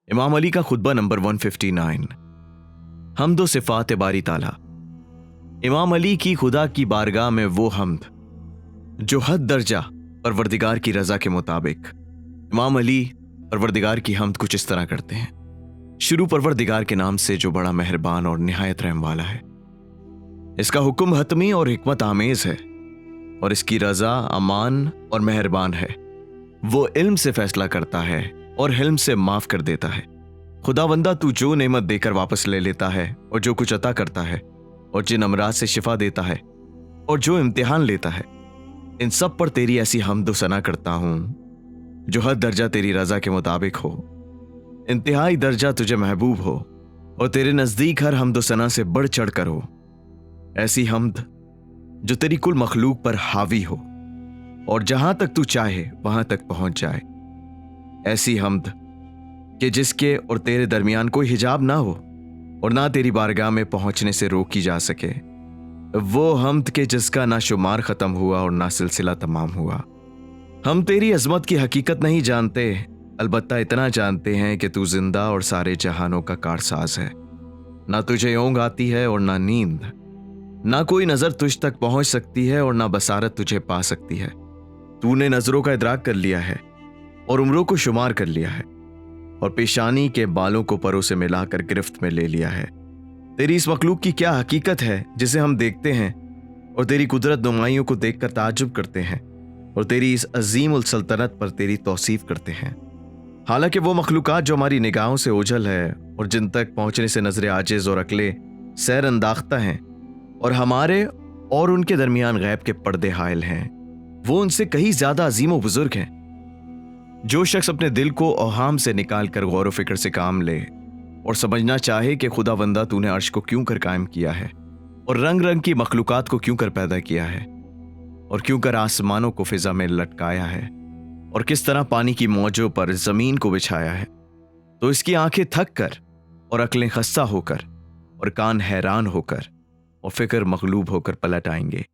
इमाम अली का खुतबा नंबर 159। हम्द सिफ़ात बारी ताला। इमाम अली की खुदा की बारगाह में वो हम्द जो हद दर्जा परवरदिगार की रज़ा के मुताबिक। इमाम अली परवरदिगार की हम्द कुछ इस तरह करते हैं। शुरू परवरदिगार के नाम से जो बड़ा मेहरबान और निहायत रहम वाला है। इसका हुक्म हतमी और हिकमत आमेज है और इसकी रज़ा अमान और मेहरबान है। वो इल्म से फैसला करता है और हिल्म से माफ कर देता है। खुदावंदा तू जो नेमत देकर वापस ले लेता है और जो कुछ अता करता है और जिन अमराज से शिफा देता है और जो इम्तिहान लेता है, इन सब पर तेरी ऐसी हम्द सना करता हूं जो हद दर्जा तेरी रजा के मुताबिक हो, इंतहाई दर्जा तुझे महबूब हो और तेरे नजदीक हर हम्द सना से बढ़ चढ़ कर हो। ऐसी हम्द जो तेरी कुल मखलूक पर हावी हो और जहां तक तू चाहे वहां तक पहुंच जाए। ऐसी हम्द कि जिसके और तेरे दरमियान कोई हिजाब ना हो और ना तेरी बारगाह में पहुंचने से रोकी जा सके। वो हम्द के जिसका ना शुमार खत्म हुआ और ना सिलसिला तमाम हुआ। हम तेरी अजमत की हकीकत नहीं जानते, अलबत्ता इतना जानते हैं कि तू जिंदा और सारे जहानों का कारसाज है। ना तुझे ऊँघ आती है और ना नींद, ना कोई नजर तुझ तक पहुंच सकती है और ना बसारत तुझे पा सकती है। तूने नजरों का इदराक कर लिया है और उम्रों को शुमार कर लिया है और पेशानी के बालों को परों से मिलाकर गिरफ्त में ले लिया है। तेरी इस मखलूक की क्या हकीकत है जिसे हम देखते हैं और तेरी कुदरत नुमाइयों को देखकर ताज्जुब करते हैं और तेरी इस अजीम उल सल्तनत पर तेरी तौसीफ करते हैं। हालांकि वो मखलूकात जो हमारी निगाहों से ओझल है और जिन तक पहुंचने से नजर आजिज और अकले सैर अंदाख्ता हैं और हमारे और उनके दरमियान गैब के पर्दे हायल हैं, वो उनसे कहीं ज्यादा अजीम व बुजुर्ग हैं। जो शख्स अपने दिल को औहाम से निकाल कर गौर व फिक्र से काम ले और समझना चाहे कि खुदावंदा तूने अर्श को क्यों कर कायम किया है और रंग रंग की मखलूकात को क्यों कर पैदा किया है और क्यों कर आसमानों को फिजा में लटकाया है और किस तरह पानी की मौजों पर जमीन को बिछाया है, तो इसकी आंखें थक कर और अक्लें खस्ता होकर और कान हैरान होकर और फिक्र मगलूब होकर पलट आएंगे।